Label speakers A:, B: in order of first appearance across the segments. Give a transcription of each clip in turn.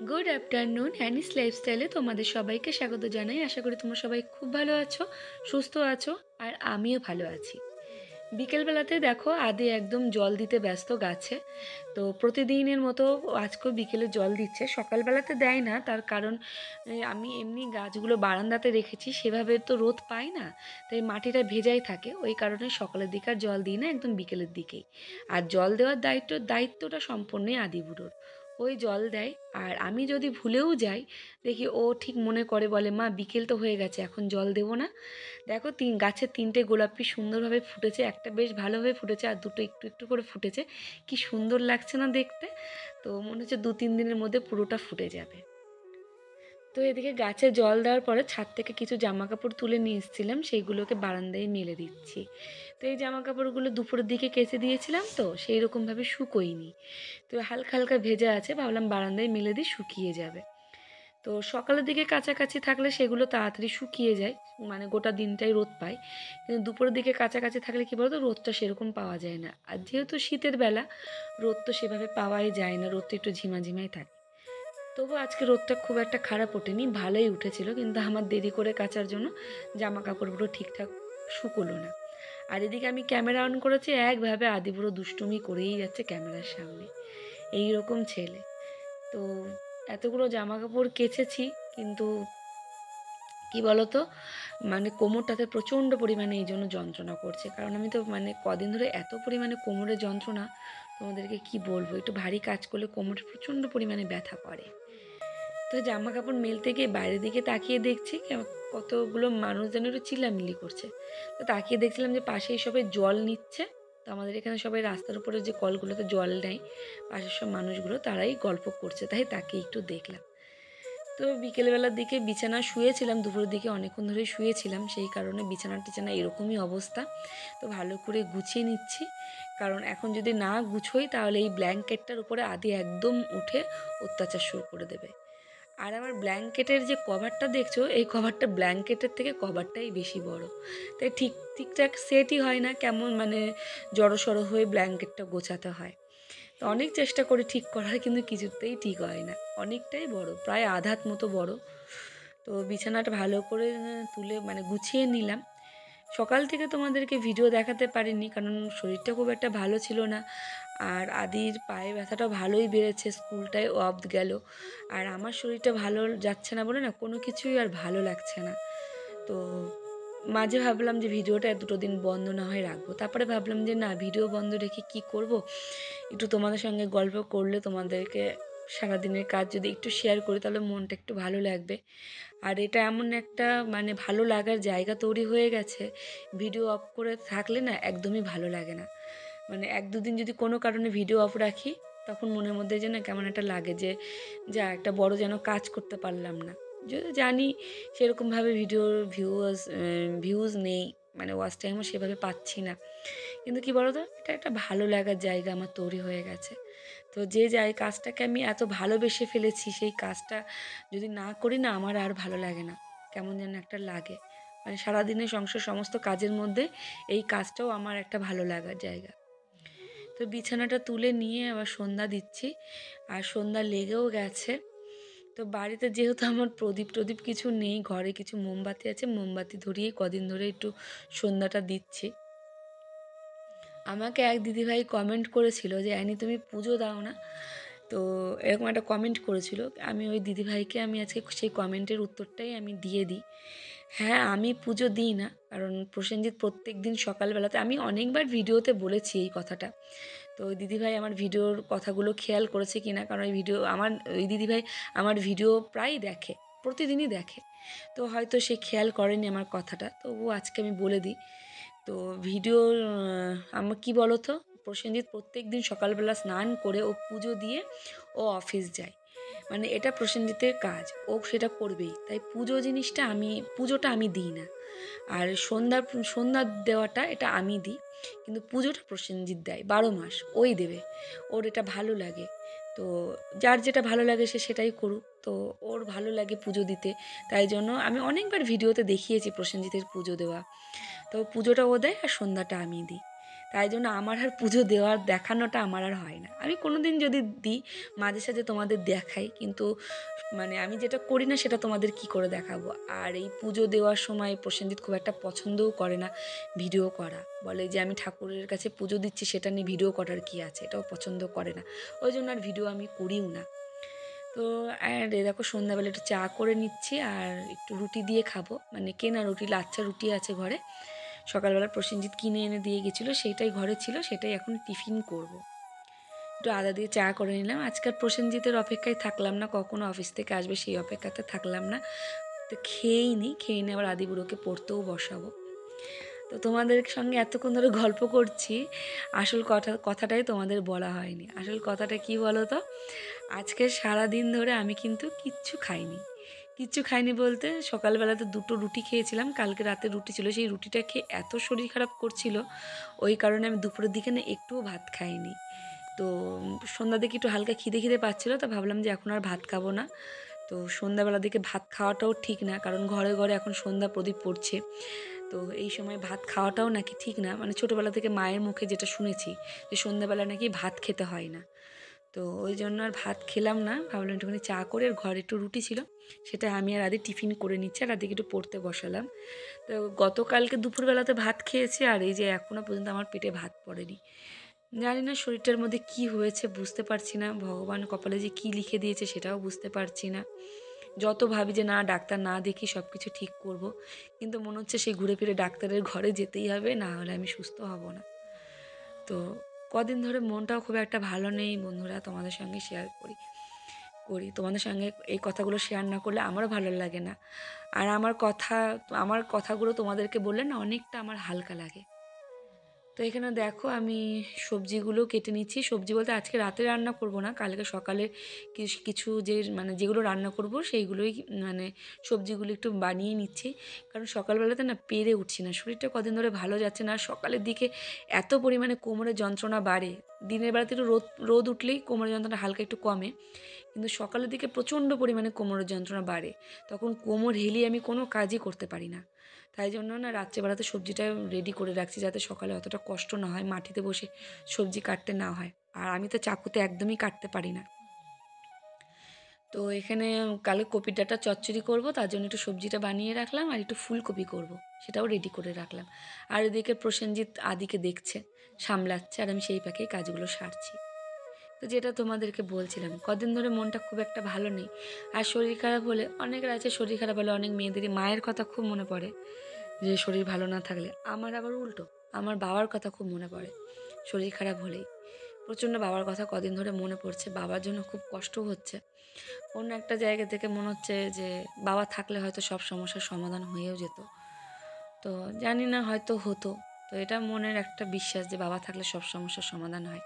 A: Good afternoon হ্যানিস লাইফস্টাইলে তোমাদের সবাইকে স্বাগত জানাই। আশা করি তোমরা সবাই খুব ভালো আছো, সুস্থ আছো, আর আমিও ভালো আছি। বিকেলবেলাতে দেখো আদি একদম জল দিতে ব্যস্ত গাছে। তো প্রতিদিনের মতো আজকেও বিকেলে জল দিচ্ছে। সকালবেলাতে দেয় না, তার কারণ আমি এমনি গাছগুলো বারান্দাতে রেখেছি, সেভাবে তো রোদ পাই না, তাই মাটিটা ভেজাই থাকে। ওই কারণে সকালের দিকে আর জল দিই না, একদম বিকেলের দিকেই। আর জল দেওয়ার দায়িত্বটা সম্পূর্ণই আদি বুড়োর। ওই জল দেয়। আর আমি যদি ভুলেও যাই, দেখি ও ঠিক মনে করে, বলে মা বিকেল তো হয়ে গেছে, এখন জল দেবো না। দেখো গাছে তিনটে গোলাপি সুন্দরভাবে ফুটেছে, একটা বেশ ভালোভাবে ফুটেছে আর দুটো একটু একটু করে ফুটেছে। কি সুন্দর লাগছে না দেখতে। তো মনে হচ্ছে 2-3 দিনের মধ্যে পুরোটা ফুটে যাবে। তো এদিকে গাছে জল দেওয়ার পরে ছাদ থেকে কিছু জামা কাপড় তুলে নিয়ে এসেছিলাম, সেইগুলোকে বারান্দায় মেলে দিচ্ছি। তো এই জামা কাপড়গুলো দুপুরের দিকে কেচে দিয়েছিলাম, তো সেই রকমভাবে শুকোয়নি, তো হালকা হালকা ভেজা আছে, ভাবলাম বারান্দায় মেলে দিই, শুকিয়ে যাবে। তো সকালের দিকে কাছাকাছি থাকলে সেগুলো তাড়াতাড়ি শুকিয়ে যায়, মানে গোটা দিনটাই রোদ পায়। কিন্তু দুপুরের দিকে কাছাকাছি থাকলে কী বলতো, রোদটা সেরকম পাওয়া যায় না। আর যেহেতু শীতের বেলা, রোদ তো সেভাবে পাওয়াই যায় না, রোদটা একটু ঝিমাঝিমাই থাকে। তবু আজকে রোদটা খুব একটা খারাপ ওঠেনি, ভালোই উঠেছিল, কিন্তু আমার দেরি করে কাচার জন্য জামা কাপড়গুলো ঠিকঠাক শুকোলো না। আর এদিকে আমি ক্যামেরা অন করেছি, একভাবে আদিপুরো দুষ্টুমি করেই যাচ্ছে ক্যামেরার সামনে। এই রকম ছেলে। তো এতগুলো জামা কাপড় কেচেছি, কিন্তু কি বলতো, মানে কোমরটাতে প্রচণ্ড পরিমাণে এই জন্য যন্ত্রণা করছে। কারণ আমি তো মানে কদিন ধরে এত পরিমাণে কোমরে যন্ত্রণা, তোমাদেরকে কি বলবো, একটু ভারী কাজ করলে কোমরে প্রচণ্ড পরিমাণে ব্যথা করে। তো জামা কাপড় মেলতে গিয়ে বাইরের দিকে তাকিয়ে দেখছি কতগুলো মানুষ যেন একটু চিল্লামিল্লি করছে। তো তাকিয়ে দেখছিলাম যে পাশেই সবাই জল নিচ্ছে। তো আমাদের এখানে সবাই রাস্তার উপরে যে কলগুলোতে জল নেয়, পাশের সব মানুষগুলো তারাই গল্প করছে, তাই তাকে একটু দেখলাম। তো বিকেলবেলার দিকে বিছানা শুয়েছিলাম, দুপুরের দিকে অনেকক্ষণ ধরে শুয়েছিলাম, সেই কারণে বিছানা টিছানা এরকমই অবস্থা। তো ভালো করে গুছিয়ে নিচ্ছি, কারণ এখন যদি না গুছোই তাহলে এই ব্ল্যাঙ্কেটটার উপরে আদি একদম উঠে অত্যাচার শুরু করে দেবে। আর আমার ব্ল্যাঙ্কেটের যে কভারটা দেখছো, এই কভারটা ব্ল্যাঙ্কেটের থেকে কভারটাই বেশি বড়, তাই ঠিকঠাক সেটই হয় না, কেমন মানে জড়সড় হয়ে ব্ল্যাঙ্কেটটা গোছাতে হয়। তো অনেক চেষ্টা করি ঠিক করার, কিন্তু কিছুতেই ঠিক হয় না, অনেকটাই বড়, প্রায় আধাত মতো বড়। তো বিছানাটা ভালো করে তুলে মানে গুছিয়ে নিলাম। সকাল থেকে তোমাদেরকে ভিডিও দেখাতে পারিনি, কারণ শরীরটা খুব একটা ভালো ছিল না। আর আদির পায়ে ব্যথাটাও ভালোই বেড়েছে, স্কুলটায় অফ গেল। আর আমার শরীরটা ভালো যাচ্ছে না বলে না, কোনো কিছুই আর ভালো লাগছে না। তো মাঝে ভাবলাম যে ভিডিওটা 2 দিন বন্ধ না হয় রাখবো, তারপরে ভাবলাম যে না, ভিডিও বন্ধ রেখে কি করব, একটু তোমাদের সঙ্গে গল্প করলে, তোমাদেরকে সারাদিনের কাজ যদি একটু শেয়ার করি তাহলে মনটা একটু ভালো লাগবে। আর এটা এমন একটা মানে ভালো লাগার জায়গা তৈরি হয়ে গেছে, ভিডিও অফ করে থাকলে না একদমই ভালো লাগে না। মানে 1-2 দিন যদি কোনো কারণে ভিডিও অফ রাখি, তখন মনের মধ্যে যেন কেমন একটা লাগে যে যা একটা বড় যেন কাজ করতে পারলাম না। যদি জানি সেরকমভাবে ভিডিওর ভিউজ নেই, মানে ওয়াচ টাইমও সেভাবে পাচ্ছি না, কিন্তু কি বলতো, এটা একটা ভালো লাগার জায়গা আমার তৈরি হয়ে গেছে। তো কাজটাকে আমি এত ভালোবেসে ফেলেছি, সেই কাজটা যদি না করি না, আমার আর ভালো লাগে না, কেমন যেন একটা লাগে। মানে সারাদিনের সংসার সমস্ত কাজের মধ্যে এই কাজটাও আমার একটা ভালো লাগার জায়গা। তো বিছানাটা তুলে নিয়ে আবার সন্ধ্যা দিচ্ছি, আর সন্ধ্যা লেগেও গেছে। তো বাড়িতে যেহেতু আমার প্রদীপ কিছু নেই, ঘরে কিছু মোমবাতি আছে, মোমবাতি ধরিয়েই কদিন ধরে একটু সন্ধ্যাটা দিচ্ছি। আমাকে এক দিদিভাই কমেন্ট করেছিল যে অ্যানি তুমি পুজো দাও না, তো এরকম একটা কমেন্ট করেছিল। আমি ওই দিদিভাইকে আমি আজকে সেই কমেন্টের উত্তরটাই আমি দিয়ে দিই। হ্যাঁ, আমি পুজো দিই না, কারণ প্রসেনজিৎ প্রত্যেক দিন সকালবেলাতে, আমি অনেকবার ভিডিওতে বলেছি এই কথাটা। তো ওই দিদিভাই আমার ভিডিওর কথাগুলো খেয়াল করেছে কি না, কারণ ওই দিদিভাই আমার ভিডিও প্রায় দেখে, প্রতিদিনই দেখে। তো হয়তো সে খেয়াল করেনি আমার কথাটা, তবুও আজকে আমি বলে দিই। তো ভিডিওর আমার কী বলো তো, প্রসেনজিৎ প্রত্যেক দিন সকালবেলা স্নান করে ও পুজো দিয়ে ও অফিস যায়, মানে এটা প্রসেনজিতের কাজ, ও সেটা করবেই। তাই পুজোটা আমি দিই না। আর সন্ধ্যা দেওয়াটা এটা আমি দিই, কিন্তু পুজোটা প্রসেনজিৎ দেয়, 12 মাস ওই দেবে, ওর এটা ভালো লাগে। তো যার যেটা ভালো লাগে সে সেটাই করুক, তো ওর ভালো লাগে পুজো দিতে, তাই জন্য আমি অনেকবার ভিডিওতে দেখিয়েছি প্রসেনজিতের পুজো দেওয়া। তো পুজোটা ও দেয় আর সন্ধ্যাটা আমি দিই। তাই জন্য আমার আর পুজো দেওয়ার দেখানোটা আমার আর হয় না। আমি কোনো দিন যদি দিই মাঝে সাঝে তোমাদের দেখাই, কিন্তু মানে আমি যেটা করি না সেটা তোমাদের কি করে দেখাবো। আর এই পুজো দেওয়ার সময় প্রসেনজিৎ খুব একটা পছন্দও করে না ভিডিও করা, বলে যে আমি ঠাকুরের কাছে পুজো দিচ্ছি সেটা নিয়ে ভিডিও করার কি আছে, এটাও পছন্দ করে না, ওই জন্য আর ভিডিও আমি করিও না। তো আর এ দেখো সন্ধ্যাবেলা একটু চা করে নিচ্ছি আর একটু রুটি দিয়ে খাবো, মানে কেনা রুটি, লাচ্ছা রুটি আছে ঘরে, সকালবেলা প্রসেনজিৎ কিনে এনে দিয়ে গেছিলো, সেইটাই ঘরে ছিল, সেটাই এখন টিফিন করব। একটু আদা দিয়ে চা করে নিলাম। আজকাল প্রসেনজিতের অপেক্ষায় থাকলাম না, কখনো অফিস থেকে আসবে সেই অপেক্ষাতে থাকলাম না, তো খেয়েই নিই, খেয়ে নিয়ে আবার আদিবুড়োকে পড়তেও বসাবো। তো তোমাদের সঙ্গে এতক্ষণ ধরে গল্প করছি, আসল কথাটাই তোমাদের বলা হয়নি। আসল কথাটা কি বলো তো, আজকে সারা দিন ধরে আমি কিন্তু কিচ্ছু খাইনি বলতে সকালবেলাতে 2টো রুটি খেয়েছিলাম, কালকে রাতে রুটি ছিল, সেই রুটিটা খেয়ে এত শরীর খারাপ করছিল, ওই কারণে আমি দুপুরের দিকে না একটুও ভাত খাইনি। তো সন্ধ্যার দিকে একটু হালকা খিদে পাচ্ছিলো, তো ভাবলাম যে এখন আর ভাত খাবো না। তো সন্ধ্যাবেলার দিকে ভাত খাওয়াটাও ঠিক না, কারণ ঘরে ঘরে এখন সন্ধ্যা প্রদীপ পড়ছে, তো এই সময় ভাত খাওয়াটাও নাকি ঠিক না, মানে ছোটোবেলা থেকে মায়ের মুখে যেটা শুনেছি যে সন্ধ্যাবেলা নাকি ভাত খেতে হয় না। তো ওই জন্য আর ভাত খেলাম না, ভাবলাম একটুখানি চা করে, আর ঘরে একটু রুটি ছিল সেটা আমি আর আদি টিফিন করে নিচ্ছি, আর আদিকে একটু পড়তে বসালাম। তো গতকালকে দুপুরবেলাতে ভাত খেয়েছি, আর এই যে এখনও পর্যন্ত আমার পেটে ভাত পড়েনি। জানি না শরীরটার মধ্যে কি হয়েছে, বুঝতে পারছি না, ভগবান কপালে যে কি লিখে দিয়েছে সেটাও বুঝতে পারছি না। যত ভাবি যে না ডাক্তার না দেখি সব কিছু ঠিক করব, কিন্তু মনে হচ্ছে সেই ঘুরে ফিরে ডাক্তারের ঘরে যেতেই হবে, না হলে আমি সুস্থ হব না। তো কদিন ধরে মনটাও খুব একটা ভালো নেই বন্ধুরা, তোমাদের সঙ্গে শেয়ার করি করি তোমাদের সঙ্গে এই কথাগুলো শেয়ার না করলে আমারও ভালো লাগে না। আর আমার কথাগুলো তোমাদেরকে বললে না অনেকটা আমার হালকা লাগে। তো এখানে দেখো আমি সবজিগুলো কেটে নিচ্ছি, সবজি বলতে আজকে রাতে রান্না করব না, কালকে সকালে কিছু যে মানে যেগুলো রান্না করব সেইগুলোই, মানে সবজিগুলো একটু বানিয়ে নিচ্ছি, কারণ সকালবেলাতে না পেরে উঠছি না, শরীরটা কদিন ধরে ভালো যাচ্ছে না। সকালের দিকে এত পরিমাণে কোমরের যন্ত্রণা বাড়ে, দিনের বেলাতে একটু রোদ রোদ উঠলেই কোমরের যন্ত্রণা হালকা একটু কমে, কিন্তু সকালের দিকে প্রচণ্ড পরিমাণে কোমরের যন্ত্রণা বাড়ে, তখন কোমর হেলিয়ে আমি কোনো কাজই করতে পারি না। তাই জন্য না রাত্রেবেলাতে সবজিটা রেডি করে রাখছি, যাতে সকালে অতটা কষ্ট না হয়, মাটিতে বসে সবজি কাটতে না হয়। আর আমি তো চাকুতে একদমই কাটতে পারি না। তো এখানে কালে কপির ডাঁটা চচ্চড়ি করব, তার জন্য একটু সবজিটা বানিয়ে রাখলাম, আর একটু ফুলকপি করব, সেটাও রেডি করে রাখলাম। আর এদিকে প্রসেনজিৎ আদিকে দেখছে, সামলাচ্ছে, আর আমি সেই পাখেই কাজগুলো সারছি। তো যেটা তোমাদেরকে বলছিলাম, কদিন ধরে মনটা খুব একটা ভালো নেই। আর শরীর খারাপ হলে, অনেকের আছে শরীর খারাপ হলে অনেক মেয়েদেরই মায়ের কথা খুব মনে পড়ে, যে শরীর ভালো না থাকলে। আমার আবার উল্টো, আমার বাবার কথা খুব মনে পড়ে শরীর খারাপ হলেই। প্রচণ্ড বাবার কথা কদিন ধরে মনে পড়ছে, বাবার জন্য খুব কষ্ট হচ্ছে। অন্য একটা জায়গা থেকে মনে হচ্ছে যে বাবা থাকলে হয়তো সব সমস্যার সমাধান হয়েও যেত। তো জানি না, হয়তো হতো। তো এটা মনের একটা বিশ্বাস যে বাবা থাকলে সব সমস্যার সমাধান হয়।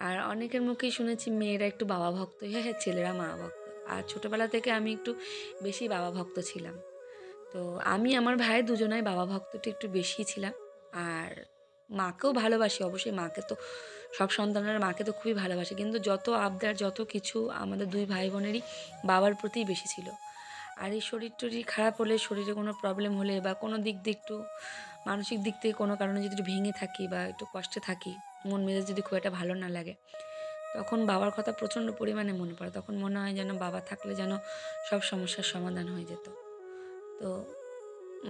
A: আর অনেকের মুখেই শুনেছি মেয়েরা একটু বাবা ভক্ত, হ্যাঁ হ্যাঁ, ছেলেরা মা ভক্ত। আর ছোটোবেলা থেকে আমি একটু বেশি বাবা ভক্ত ছিলাম। তো আমি আমার ভাই দুজনাই বাবা ভক্তটা একটু বেশি ছিলাম। আর মাকেও ভালোবাসি অবশ্যই, মাকে তো সব সন্তানেরা মাকে তো খুবই ভালোবাসে, কিন্তু যত আবদার যত কিছু আমাদের দুই ভাই বোনেরই বাবার প্রতিই বেশি ছিল। আর এই শরীর টরীর খারাপ হলে, শরীরে কোনো প্রবলেম হলে, বা কোনো দিক দিয়ে একটু মানসিক দিক থেকে কোনো কারণে যদি একটু ভেঙে থাকি বা একটু কষ্টে থাকি, মন মেজাজ যদি খুব একটা ভালো না লাগে, তখন বাবার কথা প্রচণ্ড পরিমাণে মনে পড়ে। তখন মনে হয় যেন বাবা থাকলে যেন সব সমস্যার সমাধান হয়ে যেত। তো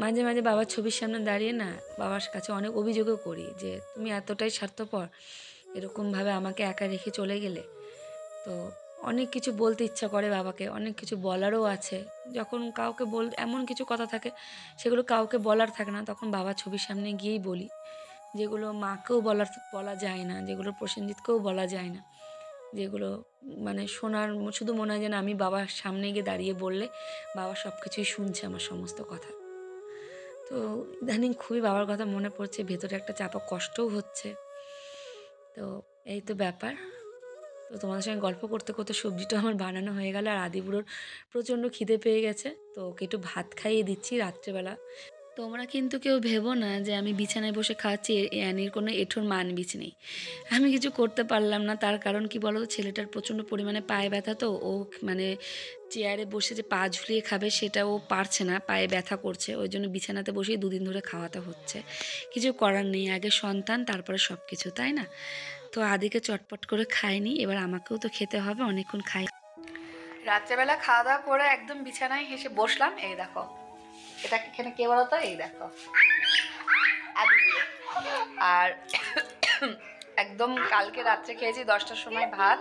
A: মাঝে মাঝে বাবার ছবির সামনে দাঁড়িয়ে না বাবার কাছে অনেক অভিযোগও করি যে তুমি এতটাই স্বার্থপর, এরকমভাবে আমাকে একা রেখে চলে গেলে। তো অনেক কিছু বলতে ইচ্ছা করে বাবাকে, অনেক কিছু বলারও আছে। যখন কাউকে এমন কিছু কথা থাকে সেগুলো কাউকে বলার থাকে না, তখন বাবার ছবির সামনে গিয়েই বলি, যেগুলো মাকেও বলা যায় না, যেগুলো প্রসেনজিৎকেও বলা যায় না, যেগুলো মানে শোনার শুধু মনে হয় যেন আমি বাবার সামনে গিয়ে দাঁড়িয়ে বললে বাবা সব কিছুই শুনছে, আমার সমস্ত কথা। তো ইদানিং খুবই বাবার কথা মনে পড়ছে, ভেতরে একটা চাপা কষ্টও হচ্ছে। তো এই তো ব্যাপার। তো তোমাদের সঙ্গে গল্প করতে করতে সবজিটা আমার বানানো হয়ে গেল, আর আদিবুড়োর প্রচণ্ড খিদে পেয়ে গেছে, তো ওকে একটু ভাত খাইয়ে দিচ্ছি রাত্রেবেলা। তোমরা কিন্তু কেউ ভেবো না যে আমি বিছানায় বসে খাচ্ছি, অ্যানির কোনো এঁঠোর মানবিজ নেই। আমি কিছু করতে পারলাম না, তার কারণ কি বলো তো, ছেলেটার প্রচণ্ড পরিমাণে পায়ে ব্যথা, তো ও মানে চেয়ারে বসে যে পা ঝুলিয়ে খাবে সেটা ও পারছে না, পায়ে ব্যথা করছে, ওই জন্য বিছানাতে বসেই 2 দিন ধরে খাওয়াতে হচ্ছে। কিছু করার নেই, আগে সন্তান তারপরে সব কিছু, তাই না? তো আদিকে চটপট করে খাইনি, এবার আমাকেও তো খেতে হবে, অনেকক্ষণ খাই। রাত্রেবেলা খাওয়া দাওয়া করে একদম বিছানায় এসে বসলাম। এই দেখো, এটা এখানে কে বলো তো, এই দেখো আদিগুলো। আর একদম কালকে রাত্রে খেয়েছি 10টার সময় ভাত,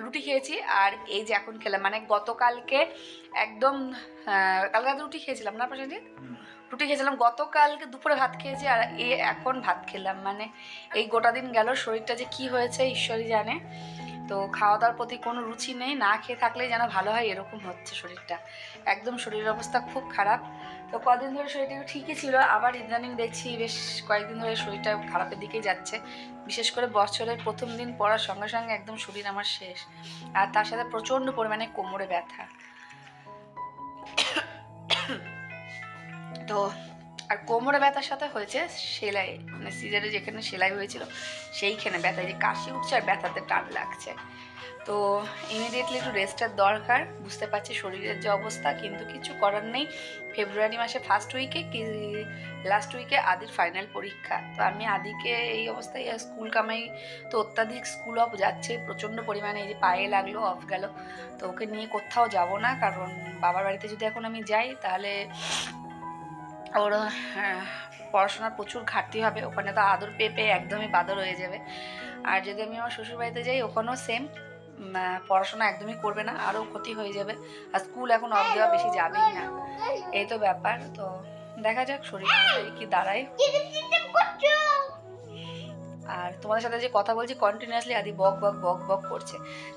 A: রুটি খেয়েছি, আর এই যে এখন খেলাম, মানে গতকালকে একদম কালকে রাতে রুটি খেয়েছিলাম না প্রসেনজিৎ, রুটি খেয়েছিলাম, গতকালকে দুপুরে ভাত খেয়েছি, আর এখন ভাত খেলাম। মানে এই গোটা দিন গেল, শরীরটা যে কি হয়েছে ঈশ্বরই জানে। তো খাওয়া দাওয়ার প্রতি কোনো রুচি নেই, না খেয়ে থাকলেই যেন ভালো হয় এরকম হচ্ছে শরীরটা, একদম শরীরের অবস্থা খুব খারাপ। তো কদিন ধরে শরীরটা ঠিকই ছিল, আবার ইদানিং দেখছি বেশ কয়েকদিন ধরে শরীরটা খারাপের দিকেই যাচ্ছে। বিশেষ করে বছরের প্রথম দিন পড়ার সঙ্গে সঙ্গে একদম শরীর আমার শেষ, আর তার সাথে প্রচণ্ড পরিমাণে কোমরে ব্যথা। তো আর কোমরে ব্যথার সাথে হয়েছে সেলাই, মানে সিজারে যেখানে সেলাই হয়েছিল সেইখানে ব্যথা, যে কাশি উঠছে আর ব্যথাতে টান লাগছে। তো ইমিডিয়েটলি একটু রেস্টের দরকার, বুঝতে পারছি শরীরের যে অবস্থা, কিন্তু কিছু করার নেই। ফেব্রুয়ারি মাসে ফার্স্ট উইকে কি লাস্ট উইকে আদির ফাইনাল পরীক্ষা। তো আমি আদিকে এই অবস্থায় স্কুল কামাই, তো অত্যাধিক স্কুল অফ যাচ্ছে প্রচণ্ড পরিমাণে, এই যে পায়ে লাগলো অফ গেল, তো ওকে নিয়ে কোথাও যাব না, কারণ বাবার বাড়িতে যদি এখন আমি যাই তাহলে ওর পড়াশোনার প্রচুর ঘাটতি হবে, ওখানে তো আদর পেয়ে পেয়ে একদমই বাদর হয়ে যাবে। আর যদি আমি আমার শ্বশুরবাড়িতে যাই ওখানেও সেম, পড়াশোনা একদমই করবে না, আরও ক্ষতি হয়ে যাবে, আর স্কুল এখন অফ দেওয়া বেশি যাবেই না, এই তো ব্যাপার। তো দেখা যাক শরীর কি দাঁড়ায়। আর তোমাদের সাথে যে কথা বলছি কন্টিনিউয়াসলি আদি বক বক বক বক করছে।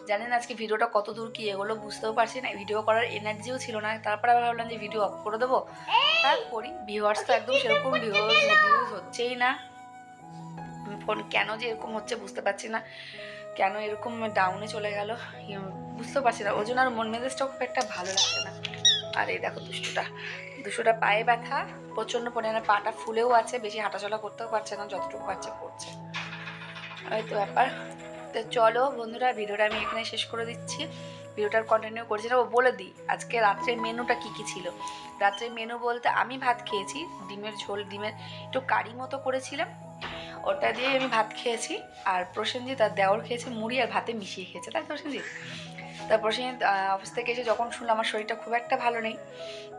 A: জানি না আজকে ভিডিওটা কত দূর কি এগুলো বুঝতেও পারছি না, ভিডিও করার এনার্জিও ছিল না, তারপরে আবার ভাবলাম যে ভিডিও অফ করে দেবো, তার করি। ভিউয়ার্স তো একদম সেরকম ভিউজ হচ্ছেই না, ফোন কেন যে এরকম হচ্ছে বুঝতে পারছি না, কেন এরকম ডাউনে চলে গেল বুঝতে পারছি না, ওই জন্য আর মন মেজাজটাও খুব একটা ভালো লাগছে না। আর এই দেখো দুশোটা পায়ে ব্যথা প্রচণ্ড পরিমাণে, পাটা ফুলেও আছে, বেশি হাঁটাচলা করতেও পারছে না, যতটুকু পারছে করছে, এই তো ব্যাপার। তো চলো বন্ধুরা, ভিডিওটা আমি এখানে শেষ করে দিচ্ছি, ভিডিওটার কন্টিনিউ করছি না। ও বলে দিই আজকে রাত্রের মেনুটা কী কী ছিল। রাত্রের মেনু বলতে আমি ভাত খেয়েছি, ডিমের ঝোল, ডিমের একটু কারি মতো করেছিলাম, ওটা দিয়ে আমি ভাত খেয়েছি। আর প্রসেনজিৎ আর দেওর খেয়েছে মুড়ি আর ভাতে মিশিয়ে খেয়েছে, তাই তো প্রসেনজিৎ? তা প্রসেনজিৎ অফিস থেকে এসে যখন শুনলাম আমার শরীরটা খুব একটা ভালো নেই,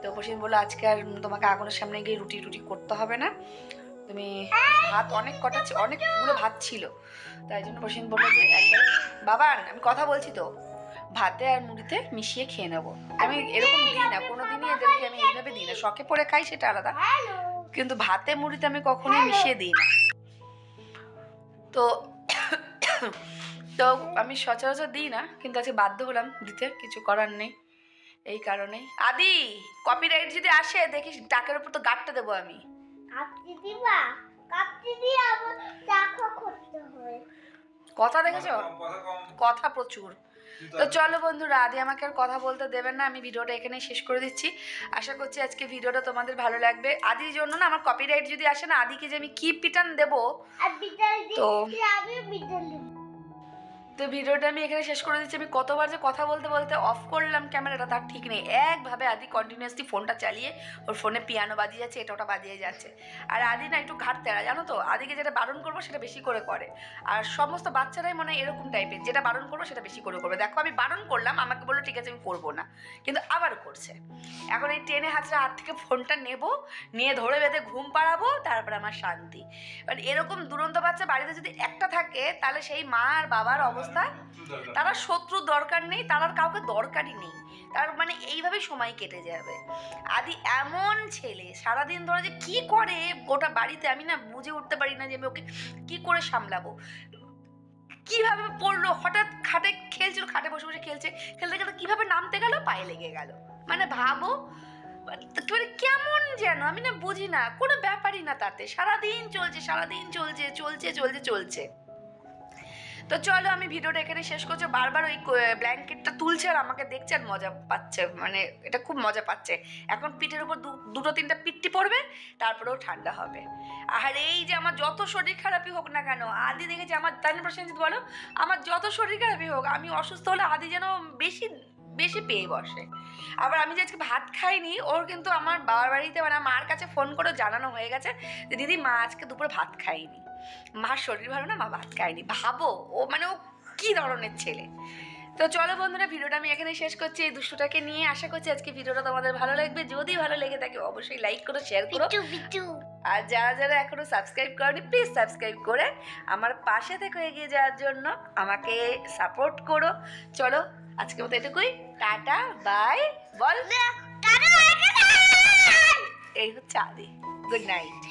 A: তো প্রসেনজিৎ বললো আজকে আর তোমাকে আগুনের সামনে গিয়ে রুটি করতে হবে না, তুমি ভাত অনেকগুলো ভাত ছিল, তাই জন্য প্রসেনজিৎ বললো যে একবার বাবান আমি কথা বলছি তো, ভাতে আর মুড়িতে মিশিয়ে খেয়ে নেবো। আমি এরকম দিই না কোনোদিনই, এদেরকে আমি এইভাবে দিই না, শখে পড়ে খাই সেটা আলাদা, কিন্তু ভাতে মুড়িতে আমি কখনোই মিশিয়ে দিই না। তো তো আমি সচরাচর দিই না, কিন্তু আজকে বাধ্য হলাম দিতে, কিছু করার নেই, এই কারণেই। আদি কপিরাইট যদি আসে দেখিস, টাকের উপর তো গাঁটটা দেবো আমি। কথা দেখেছো, কথা প্রচুর। তো চলো বন্ধুরা, আদি আমাকে আর কথা বলতে দেবেন না, আমি ভিডিওটা এখানেই শেষ করে দিচ্ছি। আশা করছি আজকে ভিডিওটা তোমাদের ভালো লাগবে। আদির জন্য না আমার কপিরাইট যদি আসে না, আদিকে যে আমি কি পিটান দেবো, তো ভিডিওটা আমি এখানে শেষ করে দিচ্ছি। আমি কতবার যে কথা বলতে বলতে অফ করলাম ক্যামেরাটা তার ঠিক নেই, একভাবে আদি কন্টিনিউয়াসলি ফোনটা চালিয়ে ওর ফোনে পিয়ানো বাজিয়ে যাচ্ছে, এটা ওটা বাজিয়ে যাচ্ছে। আর আদি না একটু ঘাট তেরা, জানো তো, আদিকে যেটা বারণ করবো সেটা বেশি করে করে, আর সমস্ত বাচ্চারাই মনে হয় এরকম টাইপের, যেটা বারণ করবো সেটা বেশি করে করবে। দেখো আমি বারণ করলাম, আমাকে বললো ঠিক আছে আমি করবো না, কিন্তু আবার করছে। এখন এই টেনে হাত থেকে ফোনটা নেবো, নিয়ে ধরে বেঁধে ঘুম পাড়াবো, তারপরে আমার শান্তি। বাট এরকম দুরন্ত বাচ্চা বাড়িতে যদি একটা থাকে তাহলে সেই মা আর বাবার অবস্থা, তারা শত্রু দরকার নেই, তার আর কাউকে দরকারই নেই, তার মানে এইভাবেই সময় কেটে যাবে। আদি এমন ছেলে, সারাদিন ধরে যে কি করে গোটা বাড়িতে আমি না বুঝে উঠতে পারি না যে আমি ওকে কি করে সামলাবো। কিভাবে পড়লো, হঠাৎ খাটে খেলছিল, খাটে বসে বসে খেলতে খেলতে কিভাবে নামতে গেল, পায়ে লেগে গেল, মানে ভাবো কেমন যেন, আমি না বুঝি না, কোনো ব্যাপারই না তাতে, সারাদিন চলছে।
B: তো চলো আমি ভিডিওটা এখানে শেষ করছি। বারবার ওই ব্ল্যাঙ্কেটটা তুলছে আর আমাকে দেখছে আর মজা পাচ্ছে, মানে এটা খুব মজা পাচ্ছে। এখন পিঠের উপর দুটো তিনটা পিট্টি পড়বে, তারপরেও ঠান্ডা হবে। আর এই যে আমার যত শরীর খারাপই হোক না কেন, আদি দেখেছি আমার, তাই না প্রসেনজিৎ বলো, আমার যত শরীর খারাপই হোক, আমি অসুস্থ হলে আদি যেন বেশি বেশি পেয়ে বসে। আবার আমি যে আজকে ভাত খাইনি, ওর কিন্তু আমার বাবার বাড়িতে মানে মার কাছে ফোন করে জানানো হয়ে গেছে যে দিদি মা আজকে দুপুরে ভাত খাইনি, মার শরীর ভালো না, মা ভাত খায়নি। ভাবো ও মানে ও কী ধরনের ছেলে। তো চলো বন্ধুরা, ভিডিওটা আমি এখানে শেষ করছি এই দুষ্টুটাকে নিয়ে। আশা করছি আজকে ভিডিওটা তোমাদের ভালো লাগবে। যদি ভালো লেগে থাকে অবশ্যই লাইক করো, শেয়ার করো, আর যারা যারা এখনো সাবস্ক্রাইব করনি প্লিজ সাবস্ক্রাইব করে আমার পাশে থেকে এগিয়ে যাওয়ার জন্য আমাকে সাপোর্ট করো। চলো আজকের মতো এটুকুই, টাটা বাই বল। এই হচ্ছে আদি, গুড নাইট।